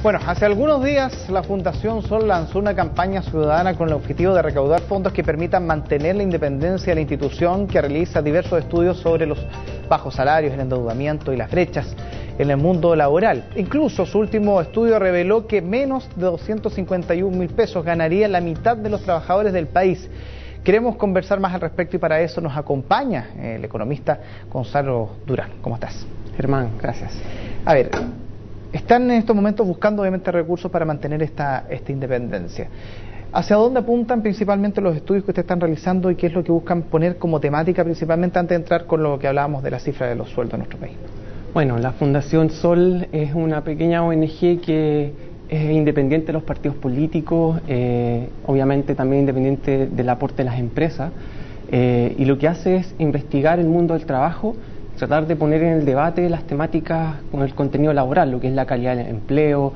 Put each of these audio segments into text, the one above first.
Bueno, hace algunos días la Fundación Sol lanzó una campaña ciudadana con el objetivo de recaudar fondos que permitan mantener la independencia de la institución, que realiza diversos estudios sobre los bajos salarios, el endeudamiento y las brechas en el mundo laboral. Incluso su último estudio reveló que menos de 251.000 pesos ganaría la mitad de los trabajadores del país. Queremos conversar más al respecto y para eso nos acompaña el economista Gonzalo Durán. ¿Cómo estás? Germán, gracias. A ver, están en estos momentos buscando obviamente recursos para mantener esta independencia. ¿Hacia dónde apuntan principalmente los estudios que ustedes están realizando y qué es lo que buscan poner como temática principalmente antes de entrar con lo que hablábamos de la cifra de los sueldos en nuestro país? Bueno, la Fundación Sol es una pequeña ONG que es independiente de los partidos políticos, obviamente también independiente del aporte de las empresas, y lo que hace es investigar el mundo del trabajo, tratar de poner en el debate las temáticas con el contenido laboral, lo que es la calidad del empleo,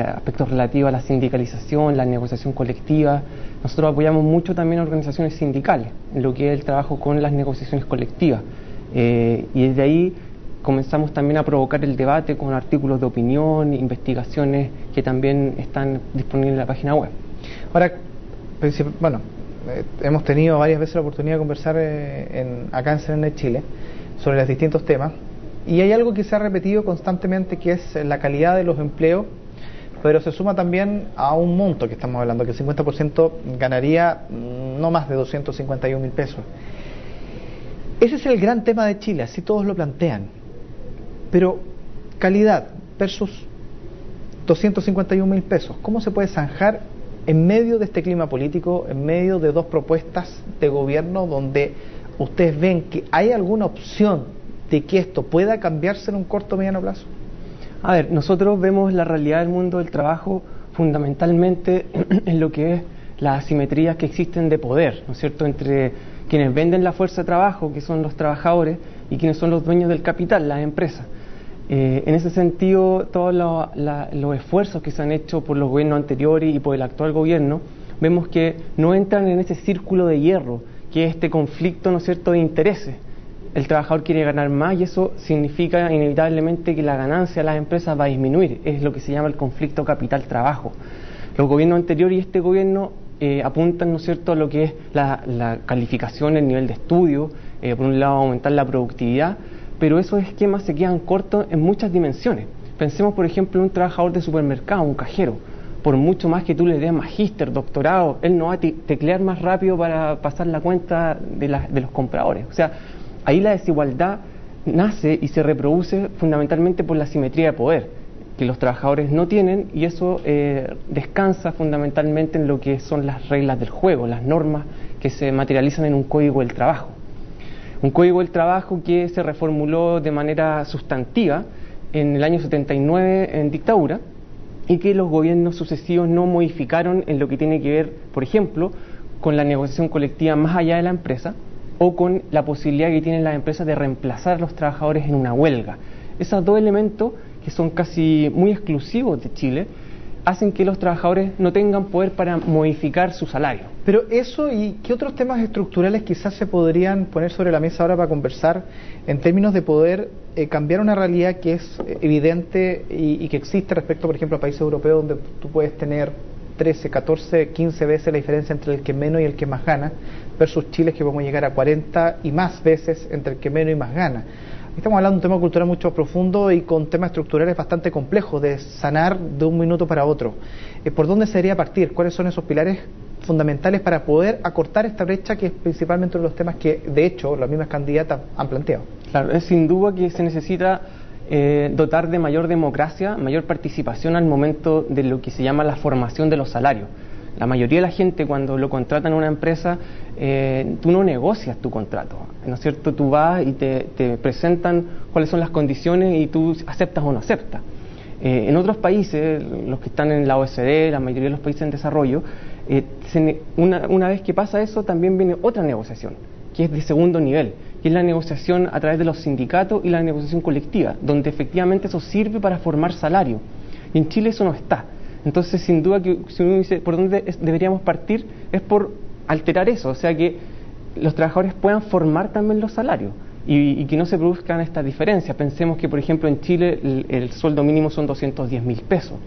aspectos relativos a la sindicalización, la negociación colectiva. Nosotros apoyamos mucho también a organizaciones sindicales, en lo que es el trabajo con las negociaciones colectivas, y desde ahí comenzamos también a provocar el debate con artículos de opinión, investigaciones que también están disponibles en la página web. Ahora, bueno, hemos tenido varias veces la oportunidad de conversar acá en CNN Chile sobre los distintos temas, y hay algo que se ha repetido constantemente, que es la calidad de los empleos, pero se suma también a un monto que estamos hablando, que el 50% ganaría no más de 251.000 pesos. Ese es el gran tema de Chile, así todos lo plantean, pero calidad versus 251.000 pesos, ¿cómo se puede zanjar en medio de este clima político, en medio de dos propuestas de gobierno donde ustedes ven que hay alguna opción de que esto pueda cambiarse en un corto o mediano plazo? A ver, nosotros vemos la realidad del mundo del trabajo fundamentalmente en lo que es las asimetrías que existen de poder, ¿no es cierto?, entre quienes venden la fuerza de trabajo, que son los trabajadores, y quienes son los dueños del capital, las empresas. En ese sentido, todos los esfuerzos que se han hecho por los gobiernos anteriores y por el actual gobierno, vemos que no entran en ese círculo de hierro, que es este conflicto, ¿no es cierto?, de intereses. El trabajador quiere ganar más y eso significa inevitablemente que la ganancia de las empresas va a disminuir. Es lo que se llama el conflicto capital-trabajo. Los gobiernos anteriores y este gobierno apuntan, ¿no es cierto?, a lo que es la calificación, el nivel de estudio, por un lado aumentar la productividad, pero esos esquemas se quedan cortos en muchas dimensiones. Pensemos, por ejemplo, en un trabajador de supermercado, un cajero. Por mucho más que tú le des magíster, doctorado, él no va a teclear más rápido para pasar la cuenta de los compradores. O sea, ahí la desigualdad nace y se reproduce fundamentalmente por la asimetría de poder, que los trabajadores no tienen, y eso descansa fundamentalmente en lo que son las reglas del juego, las normas que se materializan en un código del trabajo. Un código del trabajo que se reformuló de manera sustantiva en el año 79 en dictadura, y que los gobiernos sucesivos no modificaron en lo que tiene que ver, por ejemplo, con la negociación colectiva más allá de la empresa, o con la posibilidad que tienen las empresas de reemplazar a los trabajadores en una huelga. Esos dos elementos, que son casi muy exclusivos de Chile, hacen que los trabajadores no tengan poder para modificar su salario. Pero eso, ¿y qué otros temas estructurales quizás se podrían poner sobre la mesa ahora para conversar en términos de poder cambiar una realidad que es evidente y que existe respecto, por ejemplo, a países europeos donde tú puedes tener 13, 14, 15 veces la diferencia entre el que menos y el que más gana, versus Chile, que podemos llegar a 40 y más veces entre el que menos y más gana? Estamos hablando de un tema cultural mucho profundo y con temas estructurales bastante complejos de sanar de un minuto para otro. ¿Por dónde se debería partir? ¿Cuáles son esos pilares fundamentales para poder acortar esta brecha, que es principalmente uno de los temas que, de hecho, las mismas candidatas han planteado? Claro, es sin duda que se necesita dotar de mayor democracia, mayor participación al momento de lo que se llama la formación de los salarios. La mayoría de la gente, cuando lo contratan en una empresa, tú no negocias tu contrato, ¿no es cierto? Tú vas y te presentan cuáles son las condiciones y tú aceptas o no aceptas. En otros países, los que están en la OECD, la mayoría de los países en desarrollo, una vez que pasa eso, también viene otra negociación, que es de segundo nivel, que es la negociación a través de los sindicatos y la negociación colectiva, donde efectivamente eso sirve para formar salario. Y en Chile eso no está. Entonces, sin duda, que si uno dice por dónde deberíamos partir, es por alterar eso, o sea, que los trabajadores puedan formar también los salarios. y que no se produzcan estas diferencias. Pensemos que, por ejemplo, en Chile el sueldo mínimo son 210.000 pesos.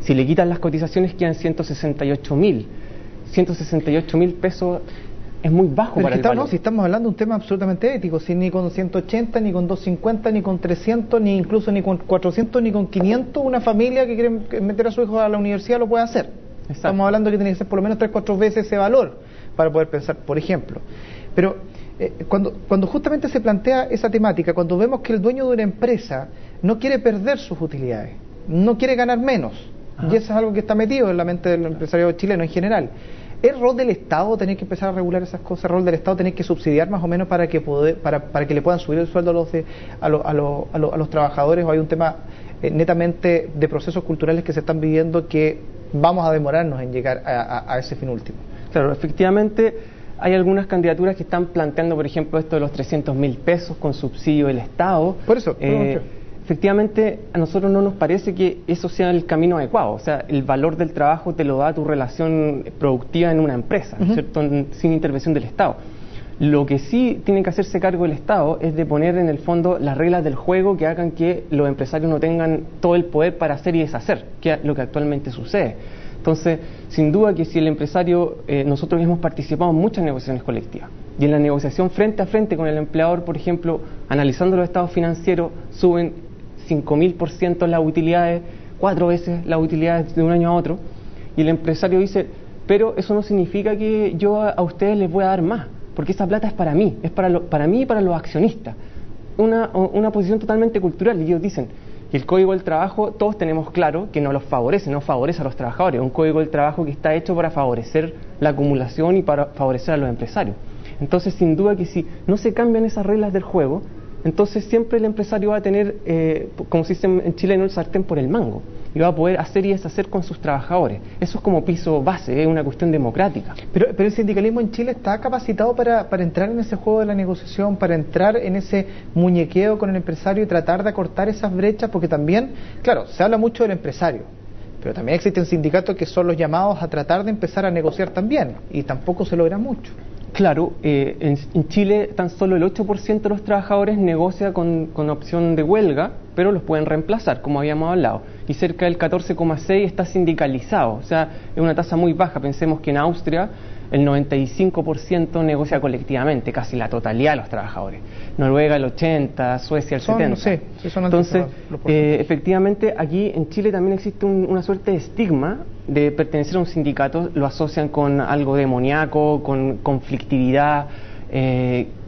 Si le quitan las cotizaciones quedan 168.000. 168.000 pesos es muy bajo. Pero para el valor. No, si estamos hablando de un tema absolutamente ético, si ni con 180, ni con 250, ni con 300, ni incluso ni con 400, ni con 500, una familia que quiere meter a su hijo a la universidad lo puede hacer. Exacto. Estamos hablando que tiene que ser por lo menos 3-4 veces ese valor para poder pensar, por ejemplo. Pero cuando justamente se plantea esa temática, cuando vemos que el dueño de una empresa no quiere perder sus utilidades, no quiere ganar menos, y eso es algo que está metido en la mente del empresario chileno en general, ¿es rol del Estado tener que empezar a regular esas cosas? ¿Es rol del Estado tener que subsidiar más o menos para que le puedan subir el sueldo a los trabajadores? ¿O hay un tema netamente de procesos culturales que se están viviendo que vamos a demorarnos en llegar a ese fin último? Claro, efectivamente hay algunas candidaturas que están planteando, por ejemplo, esto de los 300.000 pesos con subsidio del Estado. Por eso, efectivamente, a nosotros no nos parece que eso sea el camino adecuado. O sea, el valor del trabajo te lo da tu relación productiva en una empresa, ¿no es cierto? Sin intervención del Estado. Lo que sí tiene que hacerse cargo el Estado es de poner en el fondo las reglas del juego que hagan que los empresarios no tengan todo el poder para hacer y deshacer, que es lo que actualmente sucede. Entonces, sin duda que si el empresario, nosotros hemos participado en muchas negociaciones colectivas, y en la negociación frente a frente con el empleador, por ejemplo, analizando los estados financieros, suben 5.000% las utilidades, 4 veces las utilidades de un año a otro, y el empresario dice, pero eso no significa que yo a ustedes les voy a dar más, porque esa plata es para mí, es para mí y para los accionistas. Una posición totalmente cultural, y ellos dicen, y el Código del Trabajo, todos tenemos claro que no los favorece, no favorece a los trabajadores. Es un Código del Trabajo que está hecho para favorecer la acumulación y para favorecer a los empresarios. Entonces, sin duda que si no se cambian esas reglas del juego, entonces siempre el empresario va a tener, como se dice en Chile, el sartén por el mango, y va a poder hacer y deshacer con sus trabajadores. Eso es como piso base, es una cuestión democrática. Pero el sindicalismo en Chile está capacitado para entrar en ese juego de la negociación, para entrar en ese muñequeo con el empresario y tratar de acortar esas brechas, porque también, claro, se habla mucho del empresario, pero también existen sindicatos que son los llamados a tratar de empezar a negociar también, y tampoco se logra mucho. Claro, en Chile tan solo el 8% de los trabajadores negocia con opción de huelga, pero los pueden reemplazar, como habíamos hablado, y cerca del 14,6% está sindicalizado, o sea, es una tasa muy baja. Pensemos que en Austria el 95% negocia colectivamente, casi la totalidad de los trabajadores. Noruega el 80%, Suecia el 70%. Sí, son entonces, efectivamente, aquí en Chile también existe una suerte de estigma de pertenecer a un sindicato, lo asocian con algo demoníaco, con conflictividad,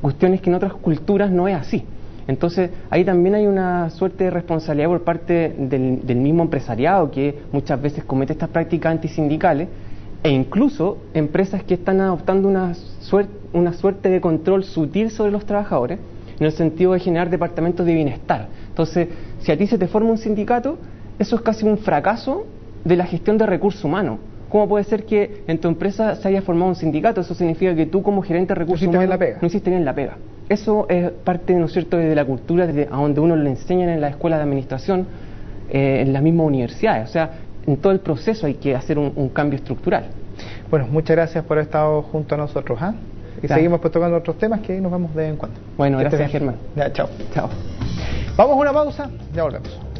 cuestiones que en otras culturas no es así. Entonces, ahí también hay una suerte de responsabilidad por parte del mismo empresariado, que muchas veces comete estas prácticas antisindicales, e incluso empresas que están adoptando una suerte de control sutil sobre los trabajadores, en el sentido de generar departamentos de bienestar. Entonces, si a ti se te forma un sindicato, eso es casi un fracaso de la gestión de recursos humanos. ¿Cómo puede ser que en tu empresa se haya formado un sindicato? Eso significa que tú, como gerente de recursos humanos, no hiciste bien la pega. Eso es parte, ¿no es cierto?, de la cultura, desde a donde uno le enseñan en la escuela de administración, en las mismas universidades. O sea, en todo el proceso hay que hacer un cambio estructural. Bueno, muchas gracias por haber estado junto a nosotros. Y seguimos pues tocando otros temas que nos vemos de vez en cuando. Bueno, gracias, Germán. Ya, chao. Chao. Vamos a una pausa, ya volvemos.